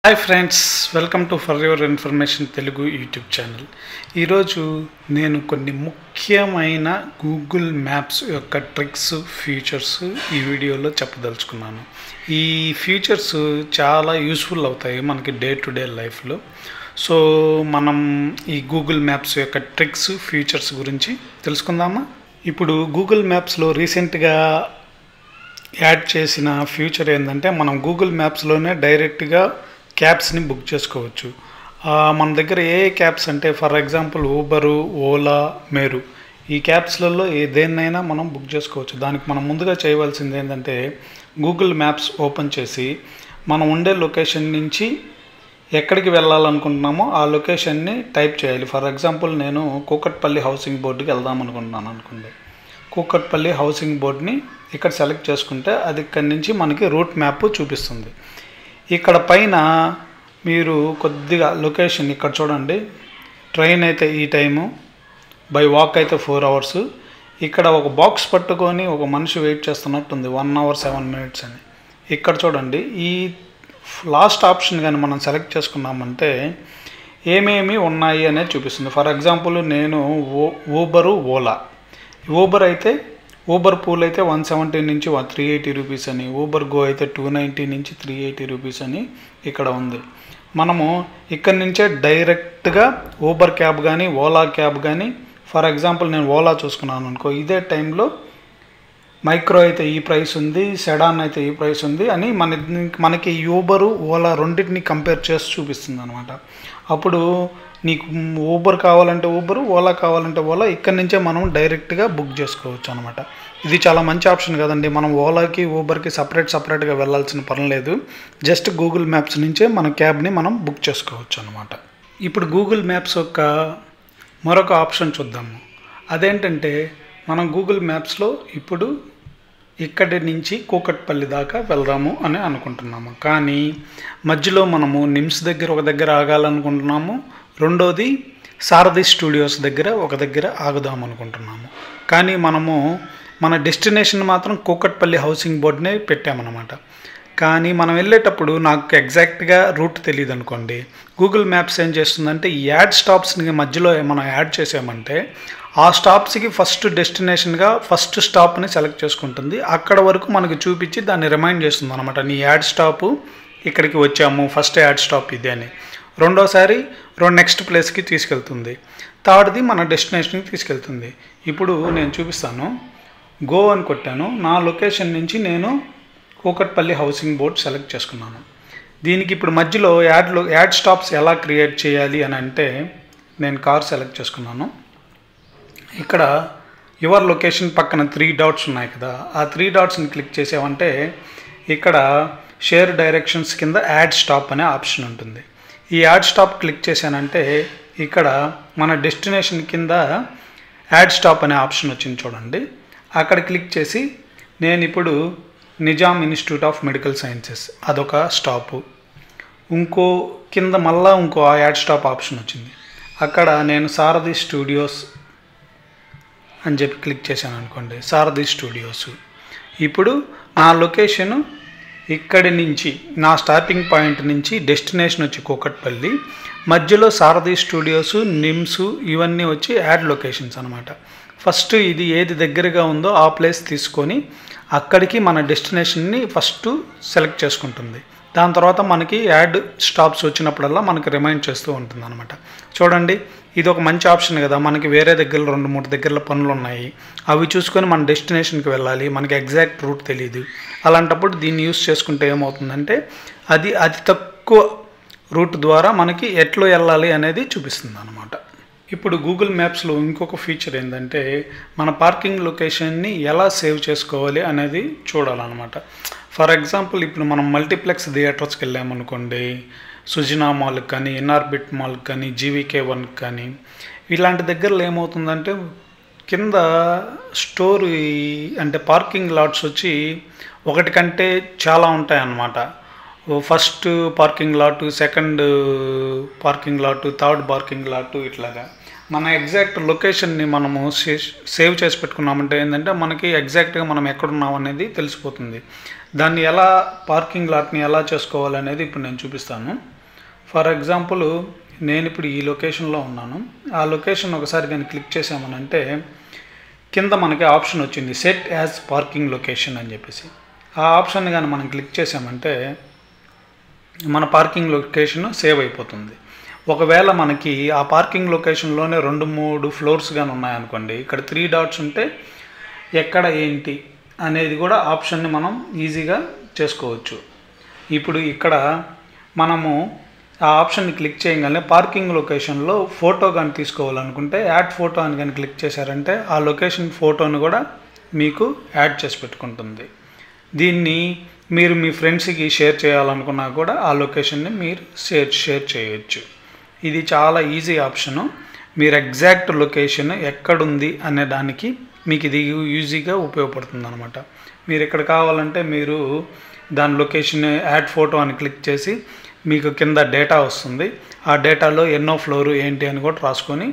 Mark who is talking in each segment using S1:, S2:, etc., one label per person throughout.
S1: Hi friends, welcome to for your information Telugu YouTube channel. ఈరోజు నేను కొన్ని ముఖ్యమైన గూగుల్ మ్యాప్స్ యొక్క ట్రిక్స్, ఫీచర్స్ ఈ వీడియోలో చెప్పదలుచుకున్నాను. ఈ ఫీచర్స్ చాలా యూస్ఫుల్ అవుతాయి మనకి డే టు డే లైఫ్లో. సో మనం ఈ గూగుల్ మ్యాప్స్ యొక్క ట్రిక్స్, ఫీచర్స్ గురించి తెలుసుకుందామా? ఇప్పుడు గూగుల్ మ్యాప్స్లో రీసెంట్గా యాడ్ చేసిన ఫీచర్ ఏంటంటే, మనం గూగుల్ మ్యాప్స్లోనే డైరెక్ట్గా క్యాబ్స్ని బుక్ చేసుకోవచ్చు. మన దగ్గర ఏ క్యాబ్స్ అంటే, ఫర్ ఎగ్జాంపుల్ ఊబరు, ఓలా, మేరు, ఈ క్యాబ్స్లలో దేన్నైనా మనం బుక్ చేసుకోవచ్చు. దానికి మనం ముందుగా చేయవలసింది ఏంటంటే, గూగుల్ మ్యాప్స్ ఓపెన్ చేసి మనం ఉండే లొకేషన్ నుంచి ఎక్కడికి వెళ్ళాలనుకుంటున్నామో ఆ లొకేషన్ని టైప్ చేయాలి. ఫర్ ఎగ్జాంపుల్ నేను కూకట్పల్లి హౌసింగ్ బోర్డుకి వెళ్దాం అనుకుంటున్నాను అనుకోండి. కూకట్పల్లి హౌసింగ్ బోర్డుని ఇక్కడ సెలెక్ట్ చేసుకుంటే అది ఇక్కడి నుంచి మనకి రూట్ మ్యాప్ చూపిస్తుంది. ఇక్కడ పైన మీరు కొద్దిగా లొకేషన్ ఇక్కడ చూడండి. ట్రైన్ అయితే ఈ టైము, బై వాక్ అయితే 4 hours. ఇక్కడ ఒక బాక్స్ పట్టుకొని ఒక మనిషి వెయిట్ చేస్తున్నట్టుంది, 1 hour 7 minutes అని. ఇక్కడ చూడండి, ఈ లాస్ట్ ఆప్షన్ కానీ మనం సెలెక్ట్ చేసుకున్నామంటే ఏమేమి ఉన్నాయి అనేది చూపిస్తుంది. ఫర్ ఎగ్జాంపుల్ నేను ఊబరు, ఓలా. ఊబర్ అయితే ఊబర్ పూల్ అయితే 170 నుంచి 380 రూపీస్ అని, ఊబర్ గో అయితే 290 నుంచి 380 రూపీస్ అని ఇక్కడ ఉంది. మనము ఇక్కడి నుంచే డైరెక్ట్గా ఊబర్ క్యాబ్ కానీ, ఓలా క్యాబ్ కానీ, ఫర్ ఎగ్జాంపుల్ నేను ఓలా చూసుకున్నాను అనుకో, ఇదే టైంలో మైక్రో అయితే ఈ ప్రైస్ ఉంది, సెడాన్ అయితే ఈ ప్రైస్ ఉంది అని మనకి ఊబరు, ఓలా రెండింటిని కంపేర్ చేసి చూపిస్తుంది అనమాట. అప్పుడు నీకు ఊబర్ కావాలంటే ఊబరు, ఓలా కావాలంటే ఓలా, ఇక్కడి నుంచే మనం డైరెక్ట్గా బుక్ చేసుకోవచ్చు అనమాట. ఇది చాలా మంచి ఆప్షన్ కదండి. మనం ఓలాకి, ఊబర్కి సపరేట్గా వెళ్ళాల్సిన పని లేదు. జస్ట్ గూగుల్ మ్యాప్స్ నుంచే మన క్యాబ్ని మనం బుక్ చేసుకోవచ్చు అనమాట. ఇప్పుడు గూగుల్ మ్యాప్స్ యొక్క మరొక ఆప్షన్ చూద్దాము. అదేంటంటే, మనం గూగుల్ మ్యాప్స్లో ఇప్పుడు ఇక్కడి నుంచి కూకట్పల్లి దాకా వెళ్దాము అని అనుకుంటున్నాము. కానీ మధ్యలో మనము నిమ్స్ దగ్గర ఒక దగ్గర ఆగాలనుకుంటున్నాము, రెండోది సారథి స్టూడియోస్ దగ్గర ఒక దగ్గర ఆగుదాం అనుకుంటున్నాము. కానీ మనము మన డెస్టినేషన్ మాత్రం కూకట్పల్లి హౌసింగ్ బోర్డునే పెట్టామన్నమాట. కానీ మనం వెళ్ళేటప్పుడు నాకు ఎగ్జాక్ట్గా రూట్ తెలియదు అనుకోండి, గూగుల్ మ్యాప్స్ ఏం చేస్తుందంటే ఈ యాడ్ స్టాప్స్ని మధ్యలో మనం యాడ్ చేసామంటే ఆ స్టాప్స్కి ఫస్ట్ డెస్టినేషన్గా ఫస్ట్ స్టాప్ని సెలెక్ట్ చేసుకుంటుంది. అక్కడ వరకు మనకు చూపించి దాన్ని రిమైండ్ చేస్తుంది అనమాట. నీ యాడ్ స్టాపు ఇక్కడికి వచ్చాము, ఫస్ట్ యాడ్ స్టాప్ ఇది అని. రెండోసారి నెక్స్ట్ ప్లేస్కి తీసుకెళ్తుంది. థర్డ్ది మన డెస్టినేషన్కి తీసుకెళ్తుంది. ఇప్పుడు నేను చూపిస్తాను. గో అని కొట్టాను. నా లొకేషన్ నుంచి నేను కూకట్పల్లి హౌసింగ్ బోర్డ్ సెలెక్ట్ చేసుకున్నాను. దీనికి ఇప్పుడు మధ్యలో యాడ్ స్టాప్స్ ఎలా క్రియేట్ చేయాలి అని అంటే, నేను కార్ సెలెక్ట్ చేసుకున్నాను. ఇక్కడ యువర్ లొకేషన్ పక్కన 3 dots ఉన్నాయి కదా, ఆ 3 dotsని క్లిక్ చేసామంటే ఇక్కడ షేర్ డైరెక్షన్స్ కింద యాడ్ స్టాప్ అనే ఆప్షన్ ఉంటుంది. ఈ యాడ్ స్టాప్ క్లిక్ చేశానంటే ఇక్కడ మన డెస్టినేషన్ కింద యాడ్ స్టాప్ అనే ఆప్షన్ వచ్చింది చూడండి. అక్కడ క్లిక్ చేసి నేను ఇప్పుడు Nizam institute of medical sciences అదొక స్టాపు, ఇంకో కింద మళ్ళా ఇంకో యాడ్ స్టాప్ ఆప్షన్ వచ్చింది. అక్కడ నేను సారథి స్టూడియోస్ అని చెప్పి క్లిక్ చేశాను అనుకోండి, సారథి స్టూడియోస్. ఇప్పుడు నా లొకేషను ఇక్కడి నుంచి, నా స్టార్టింగ్ పాయింట్ నుంచి డెస్టినేషన్ వచ్చి కూకట్పల్లి, మధ్యలో సారథి స్టూడియోస్, నిమ్స్ ఇవన్నీ వచ్చి యాడ్ లొకేషన్స్ అనమాట. ఫస్ట్ ఇది ఏది దగ్గరగా ఉందో ఆ ప్లేస్ తీసుకొని అక్కడికి మన డెస్టినేషన్ని ఫస్ట్ సెలెక్ట్ చేసుకుంటుంది. దాని తర్వాత మనకి యాడ్ స్టాప్స్ వచ్చినప్పుడల్లా మనకి రిమైండ్ చేస్తూ ఉంటుంది అనమాట. చూడండి, ఇది ఒక మంచి ఆప్షన్ కదా. మనకి వేరే దగ్గర 2-3 దగ్గరలో పనులు ఉన్నాయి, అవి చూసుకొని మన డెస్టినేషన్కి వెళ్ళాలి, మనకి ఎగ్జాక్ట్ రూట్ తెలియదు. అలాంటప్పుడు దీన్ని యూస్ చేసుకుంటే ఏమవుతుందంటే అది అతి తక్కువ రూట్ ద్వారా మనకి ఎట్లా వెళ్ళాలి అనేది చూపిస్తుంది అనమాట. ఇప్పుడు గూగుల్ మ్యాప్స్లో ఇంకొక ఫీచర్ ఏంటంటే, మన పార్కింగ్ లొకేషన్ని ఎలా సేవ్ చేసుకోవాలి అనేది చూడాలన్నమాట. ఫర్ ఎగ్జాంపుల్ ఇప్పుడు మనం మల్టీప్లెక్స్ థియేటర్స్కి వెళ్ళామనుకోండి, సుజినా మాల్కి కానీ, ఎన్ఆర్బిట్ మాల్కి కానీ, జీవీకే1కి కానీ, ఇలాంటి దగ్గరలో ఏమవుతుందంటే కింద స్టోర్ అంటే పార్కింగ్ లాట్స్ వచ్చి ఒకటి కంటే చాలా ఉంటాయన్నమాట. First parking lot, second parking lot, third parking lot, ఇట్లాగా మన ఎగ్జాక్ట్ లొకేషన్ని మనము సేవ్ చేసి పెట్టుకున్నామంటే ఏంటంటే మనకి ఎగ్జాక్ట్గా మనం ఎక్కడున్నాం అనేది తెలిసిపోతుంది. దాన్ని ఎలా పార్కింగ్ లాట్ని ఎలా చేసుకోవాలనేది ఇప్పుడు నేను చూపిస్తాను. ఫర్ ఎగ్జాంపుల్ నేను ఇప్పుడు ఈ లొకేషన్లో ఉన్నాను. ఆ లొకేషన్ ఒకసారి కానీ క్లిక్ చేసామనంటే కింద మనకి ఆప్షన్ వచ్చింది సెట్ యాజ్ పార్కింగ్ లొకేషన్ అని చెప్పేసి. ఆ ఆప్షన్ కానీ మనం క్లిక్ చేసామంటే మన పార్కింగ్ లొకేషన్ సేవ్ అయిపోతుంది. ఒకవేళ మనకి ఆ పార్కింగ్ లొకేషన్లోనే 2-3 ఫ్లోర్స్ కానీ ఉన్నాయనుకోండి, ఇక్కడ 3 డాట్స్ ఉంటే ఎక్కడ ఏంటి అనేది కూడా ఆప్షన్ని మనం ఈజీగా చేసుకోవచ్చు. ఇప్పుడు ఇక్కడ మనము ఆ ఆప్షన్ని క్లిక్ చేయగానే పార్కింగ్ లొకేషన్లో ఫోటో కానీ తీసుకోవాలనుకుంటే యాడ్ ఫోటో అని కానీ క్లిక్ చేశారంటే ఆ లొకేషన్ ఫోటోను కూడా మీకు యాడ్ చేసి పెట్టుకుంటుంది. దీన్ని మీరు మీ ఫ్రెండ్స్కి షేర్ చేయాలనుకున్నా కూడా ఆ లొకేషన్ని మీరు షేర్ చేయొచ్చు. ఇది చాలా ఈజీ ఆప్షను. మీరు ఎగ్జాక్ట్ లొకేషన్ ఎక్కడుంది అనే దానికి మీకు ఇది ఈజీగా ఉపయోగపడుతుంది అనమాట. మీరు ఇక్కడ కావాలంటే మీరు దాని లొకేషన్ యాడ్ ఫోటో అని క్లిక్ చేసి మీకు కింద డేటా వస్తుంది. ఆ డేటాలో ఎన్నో ఫ్లోరు ఏంటి అని కూడా రాసుకొని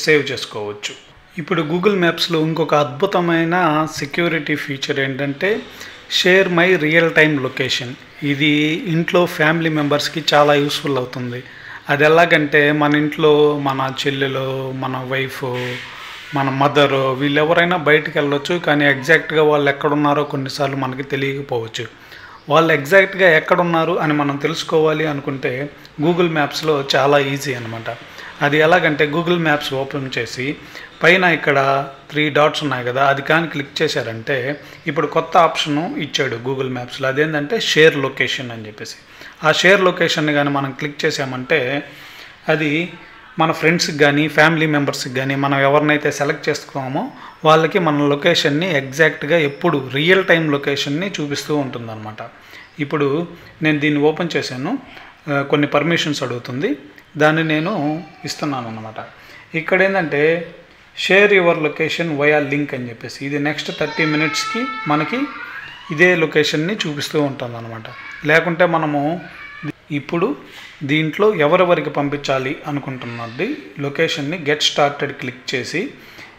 S1: సేవ్ చేసుకోవచ్చు. ఇప్పుడు గూగుల్ మ్యాప్స్లో ఇంకొక అద్భుతమైన సెక్యూరిటీ ఫీచర్ ఏంటంటే share my real time location. ఇది ఇంట్లో ఫ్యామిలీ మెంబర్స్కి చాలా యూస్ఫుల్ అవుతుంది. అది ఎలాగంటే మన ఇంట్లో మన చెల్లెలు, మన వైఫ్, మన మదరు వీళ్ళెవరైనా బయటికి వెళ్ళొచ్చు, కానీ ఎగ్జాక్ట్గా వాళ్ళు ఎక్కడున్నారో కొన్నిసార్లు మనకి తెలియకపోవచ్చు. వాళ్ళు ఎగ్జాక్ట్గా ఎక్కడున్నారు అని మనం తెలుసుకోవాలి అనుకుంటే గూగుల్ మ్యాప్స్లో చాలా ఈజీ అనమాట. అది ఎలాగంటే గూగుల్ మ్యాప్స్ ఓపెన్ చేసి పైన ఇక్కడ 3 డాట్స్ ఉన్నాయి కదా, అది కానీ క్లిక్ చేశారంటే ఇప్పుడు కొత్త ఆప్షను ఇచ్చాడు గూగుల్ మ్యాప్స్లో. అదేంటంటే షేర్ లొకేషన్ అని చెప్పేసి. ఆ షేర్ లొకేషన్ని కానీ మనం క్లిక్ చేసామంటే అది మన ఫ్రెండ్స్కి కానీ ఫ్యామిలీ మెంబర్స్కి కానీ మనం ఎవరినైతే సెలెక్ట్ చేసుకున్నామో వాళ్ళకి మన లొకేషన్ని ఎగ్జాక్ట్గా ఎప్పుడు రియల్ టైం లొకేషన్ని చూపిస్తూ ఉంటుందన్నమాట. ఇప్పుడు నేను దీన్ని ఓపెన్ చేశాను, కొన్ని పర్మిషన్స్ అడుగుతుంది, దాన్ని నేను ఇస్తున్నాను అన్నమాట. ఇక్కడ ఏంటంటే share your location via link అని చెప్పేసి ఇది నెక్స్ట్ 30 మినిట్స్కి మనకి ఇదే లొకేషన్ని చూపిస్తూ ఉంటుంది అనమాట. లేకుంటే మనము ఇప్పుడు దీంట్లో ఎవరెవరికి పంపించాలి అనుకుంటున్నది లొకేషన్ని గెట్ స్టార్టెడ్ క్లిక్ చేసి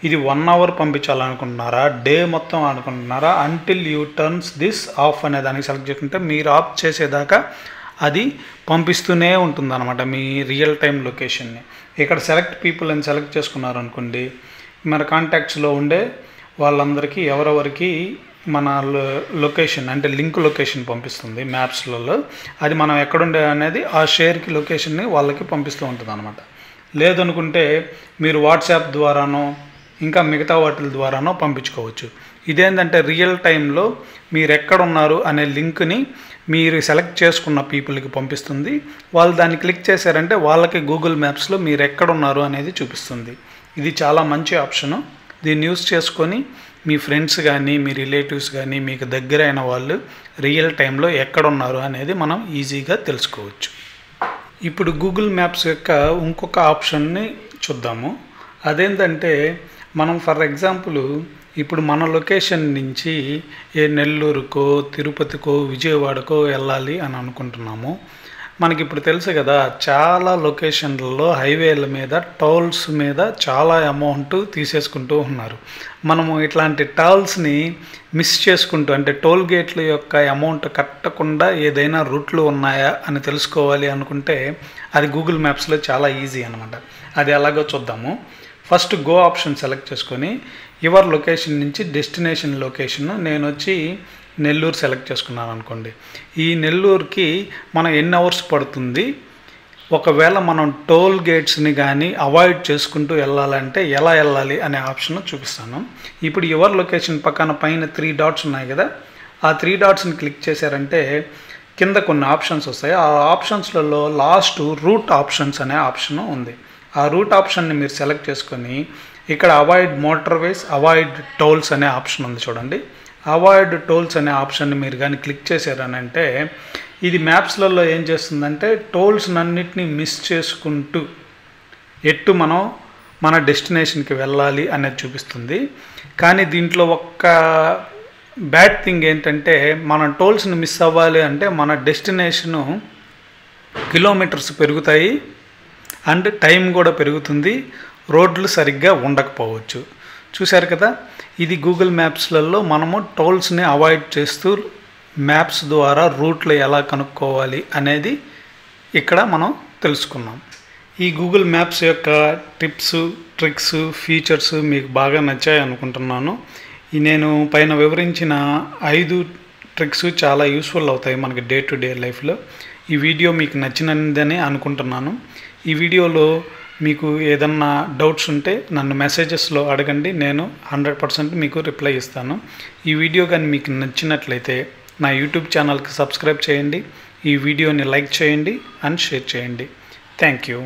S1: ఇది 1 అవర్ పంపించాలనుకుంటున్నారా, డే మొత్తం అనుకుంటున్నారా, until U turns this of అనే దానికి సెలెక్ట్ చేసుకుంటే మీరు ఆఫ్ చేసేదాకా అది పంపిస్తూనే ఉంటుంది అనమాట మీ రియల్ టైం లొకేషన్ని. ఇక్కడ సెలెక్ట్ పీపుల్ అని సెలెక్ట్ చేసుకున్నారనుకోండి, మన కాంటాక్ట్స్లో ఉండే వాళ్ళందరికీ ఎవరెవరికి మన లొకేషన్ అంటే లింక్ లొకేషన్ పంపిస్తుంది మ్యాప్స్లలో. అది మనం ఎక్కడుండే అనేది ఆ షేర్కి లొకేషన్ని వాళ్ళకి పంపిస్తూ ఉంటుంది అనమాట. లేదనుకుంటే మీరు వాట్సాప్ ద్వారానో ఇంకా మిగతా వాటి ద్వారానో పంపించుకోవచ్చు. ఇదేంటంటే రియల్ టైంలో మీరు ఎక్కడున్నారు అనే లింక్ని మీరు సెలెక్ట్ చేసుకున్న పీపుల్కి పంపిస్తుంది. వాళ్ళు దాన్ని క్లిక్ చేశారంటే వాళ్ళకి గూగుల్ మ్యాప్స్లో మీరు ఎక్కడున్నారు అనేది చూపిస్తుంది. ఇది చాలా మంచి ఆప్షను. దీన్ని యూస్ చేసుకొని మీ ఫ్రెండ్స్ కానీ మీ రిలేటివ్స్ కానీ మీకు దగ్గరైన వాళ్ళు రియల్ టైంలో ఎక్కడున్నారు అనేది మనం ఈజీగా తెలుసుకోవచ్చు. ఇప్పుడు గూగుల్ మ్యాప్స్ యొక్క ఇంకొక ఆప్షన్ని చూద్దాము. అదేంటంటే మనం ఫర్ ఎగ్జాంపుల్ ఇప్పుడు మన లొకేషన్ నుంచి నెల్లూరుకో తిరుపతికో విజయవాడకో వెళ్ళాలి అని అనుకుంటున్నాము. మనకి ఇప్పుడు తెలుసు కదా, చాలా లొకేషన్లలో హైవేల మీద టోల్స్ మీద చాలా అమౌంట్ తీసేసుకుంటూ ఉన్నారు. మనము ఇట్లాంటి టోల్స్ని మిస్ చేసుకుంటూ అంటే టోల్ గేట్ల యొక్క అమౌంట్ కట్టకుండా ఏదైనా రూట్లు ఉన్నాయా అని తెలుసుకోవాలి అనుకుంటే అది గూగుల్ మ్యాప్స్లో చాలా ఈజీ అనమాట. అది ఎలాగో చూద్దాము. ఫస్ట్ గో ఆప్షన్ సెలెక్ట్ చేసుకొని యువర్ లొకేషన్ నుంచి డెస్టినేషన్ లొకేషన్ నేను వచ్చి నెల్లూరు సెలెక్ట్ చేసుకున్నాను అనుకోండి. ఈ నెల్లూరుకి మనం ఎన్ని అవర్స్ పడుతుంది, ఒకవేళ మనం టోల్ గేట్స్ని కానీ అవాయిడ్ చేసుకుంటూ వెళ్ళాలంటే ఎలా వెళ్ళాలి అనే ఆప్షన్ చూపిస్తాను. ఇప్పుడు యువర్ లొకేషన్ పక్కన పైన 3 డాట్స్ ఉన్నాయి కదా, ఆ 3 డాట్స్ని క్లిక్ చేశారంటే కింద కొన్ని ఆప్షన్స్ వస్తాయి. ఆ ఆప్షన్స్లలో లాస్ట్ రూట్ ఆప్షన్స్ అనే ఆప్షన్ ఉంది. ఆ రూట్ ఆప్షన్ని మీరు సెలెక్ట్ చేసుకొని ఇక్కడ అవాయిడ్ మోటార్వేస్ అవాయిడ్ టోల్స్ అనే ఆప్షన్ ఉంది చూడండి. అవాయిడ్ టోల్స్ అనే ఆప్షన్ని మీరు కానీ క్లిక్ చేశారనంటే ఇది మ్యాప్స్లలో ఏం చేస్తుందంటే టోల్స్ అన్నిటినీ మిస్ చేసుకుంటూ ఎట్టు మనం మన డెస్టినేషన్కి వెళ్ళాలి అనేది చూపిస్తుంది. కానీ దీంట్లో ఒక్క బ్యాడ్ థింగ్ ఏంటంటే మనం టోల్స్ని మిస్ అవ్వాలి అంటే మన డెస్టినేషను కిలోమీటర్స్ పెరుగుతాయి అండ్ టైం కూడా పెరుగుతుంది, రోడ్లు సరిగ్గా ఉండకపోవచ్చు. చూశారు కదా, ఇది గూగుల్ మ్యాప్స్లలో మనము టోల్స్ని అవాయిడ్ చేస్తూ మ్యాప్స్ ద్వారా రూట్లు ఎలా కనుక్కోవాలి అనేది ఇక్కడ మనం తెలుసుకున్నాం. ఈ గూగుల్ మ్యాప్స్ యొక్క టిప్స్, ట్రిక్స్, ఫీచర్స్ మీకు బాగా నచ్చాయి అనుకుంటున్నాను. నేను పైన వివరించిన 5 ట్రిక్స్ చాలా యూస్ఫుల్ అవుతాయి మనకి డే టు డే లైఫ్లో. ఈ వీడియో మీకు నచ్చినదని అనుకుంటున్నాను. ఈ వీడియోలో మీకు ఏదన్నా డౌట్స్ ఉంటే నన్ను మెసేజెస్లో అడగండి, నేను 100% మీకు రిప్లై ఇస్తాను. ఈ వీడియో కానీ మీకు నచ్చినట్లయితే నా యూట్యూబ్ ఛానల్కి సబ్స్క్రైబ్ చేయండి, ఈ వీడియోని లైక్ చేయండి అండ్ షేర్ చేయండి. Thank you.